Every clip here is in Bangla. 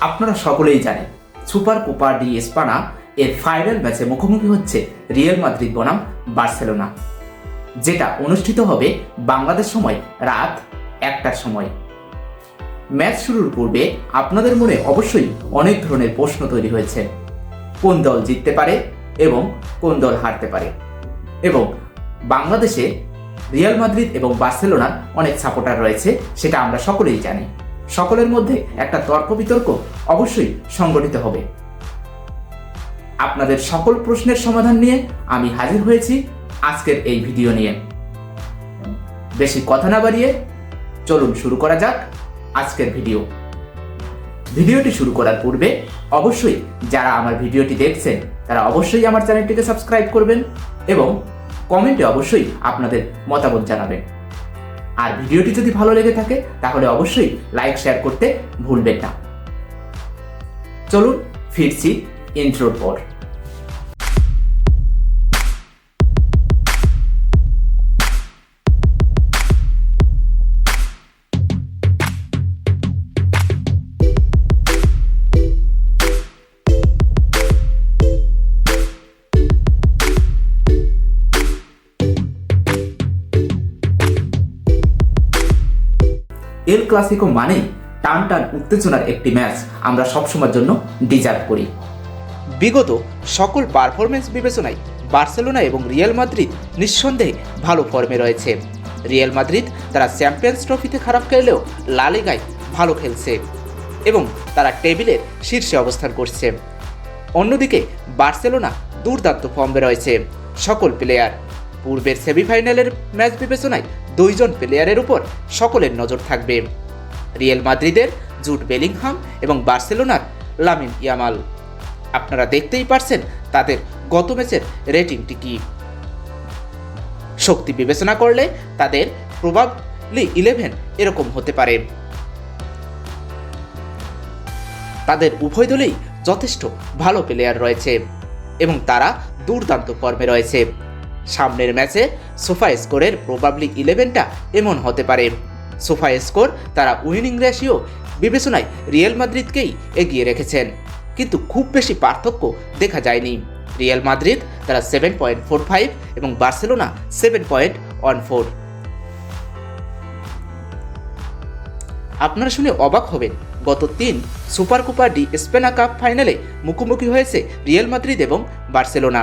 আপনারা সকলেই জানেন সুপার কোপা ডি এসপানা এর ফাইনাল ম্যাচে মুখোমুখি হচ্ছে রিয়াল মাদ্রিদ বনাম বার্সেলোনা, যেটা অনুষ্ঠিত হবে বাংলাদেশ সময় রাত 1টার সময়। ম্যাচ শুরুর পূর্বে আপনাদের মনে অবশ্যই অনেক ধরনের প্রশ্ন তৈরি হয়েছে। কোন দল জিততে পারে এবং কোন দল হারতে পারে, এবং বাংলাদেশে রিয়াল মাদ্রিদ এবং বার্সেলোনার অনেক সাপোর্টার রয়েছে, সেটা আমরা সকলেই জানি। সকলের মধ্যে একটা তর্ক বিতর্ক অবশ্যই সংগঠিত হবে। আপনাদের সকল প্রশ্নের সমাধান নিয়ে আমি হাজির হয়েছি আজকের এই ভিডিও নিয়ে। বেশি কথা না বাড়িয়ে চলুন শুরু করা যাক আজকের ভিডিওটি শুরু করার পূর্বে অবশ্যই যারা আমার ভিডিওটি দেখছেন তারা অবশ্যই আমার চ্যানেলটিকে সাবস্ক্রাইব করবেন এবং কমেন্টে অবশ্যই আপনাদের মতামত জানাবেন। আর ভিডিওটি যদি ভালো লেগে থাকে তাহলে অবশ্যই লাইক শেয়ার করতে ভুলবেন না। চলুন ফিরছি ইন্ট্রোর পর। এল ক্লাসিকো মানেই টান টান উত্তেজনার একটি ম্যাচ আমরা সবসময়ের জন্য ডিজার্ভ করি। বিগত সকল পারফরমেন্স বিবেচনায় বার্সেলোনা এবং রিয়াল মাদ্রিদ নিঃসন্দেহে ভালো ফর্মে রয়েছে। রিয়াল মাদ্রিদ তারা চ্যাম্পিয়ন্স ট্রফিতে খারাপ খেললেও লা লিগায় ভালো খেলছে এবং তারা টেবিলের শীর্ষে অবস্থান করছে। অন্যদিকে বার্সেলোনা দুর্দান্ত ফর্মে রয়েছে সকল প্লেয়ার। পূর্বের সেমিফাইনালের ম্যাচ বিবেচনায় 2 জন প্লেয়ারের উপর সকলের নজর থাকবে, রিয়াল মাদ্রিদের জুড বেলিংহাম এবং বার্সেলোনার লামিন ইয়ামাল। আপনারা দেখতেই পারছেন তাদের গত ম্যাচের রেটিংটি কি। শক্তি বিবেচনা করলে তাদের প্রবাবলি 11 এরকম হতে পারে। তাদের উভয় দলেই যথেষ্ট ভালো প্লেয়ার রয়েছে এবং তারা দুর্দান্ত ফর্মে রয়েছে। সামনের ম্যাচে সোফা স্কোরের প্রবাবলি 11টা এমন হতে পারে। সোফা স্কোর তারা উইনিং রেশিও বিবেচনায় রিয়াল মাদ্রিদকেই এগিয়ে রেখেছেন, কিন্তু খুব বেশি পার্থক্য দেখা যায়নি। রিয়াল মাদ্রিদ তারা 7.45 এবং বার্সেলোনা 7.14। আপনারা শুনে অবাক হবেন, গত 3 সুপার কোপা ডি স্পেনা কাপ ফাইনালে মুখোমুখি হয়েছে রিয়াল মাদ্রিদ এবং বার্সেলোনা,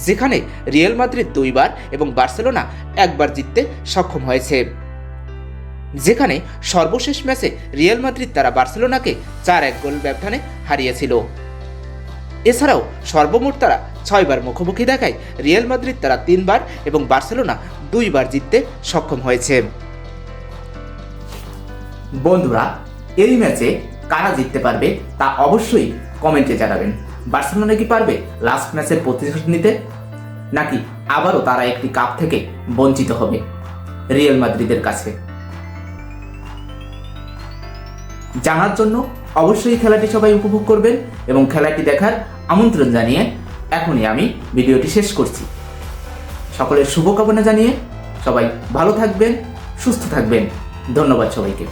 যেখানে রিয়াল মাদ্রিদ 2 বার এবং বার্সেলোনা 1 বার জিততে সক্ষম হয়েছে। যেখানে সর্বশেষ ম্যাচে রিয়াল মাদ্রিদ তারা বার্সেলোনাকে 4-1 গোল ব্যবধানে হারিয়েছিল। এছাড়াও সর্বমোট তারা 6 বার মুখোমুখি দেখায় রিয়াল মাদ্রিদ তারা 3 বার এবং বার্সেলোনা 2 বার জিততে সক্ষম হয়েছে। বন্ধুরা, এই ম্যাচে কারা জিততে পারবে তা অবশ্যই কমেন্টে জানাবেন। বার্সেলোনা কি পারবে লাস্ট ম্যাচের প্রতিশোধ নিতে, নাকি আবারও তারা একটি কাপ থেকে বঞ্চিত হবে রিয়াল মাদ্রিদের কাছে? জানার জন্য অবশ্যই খেলাটি সবাই উপভোগ করবেন এবং খেলাটি দেখার আমন্ত্রণ জানিয়ে এখনই আমি ভিডিওটি শেষ করছি। সকলের শুভকামনা জানিয়ে সবাই ভালো থাকবেন, সুস্থ থাকবেন। ধন্যবাদ সবাইকে।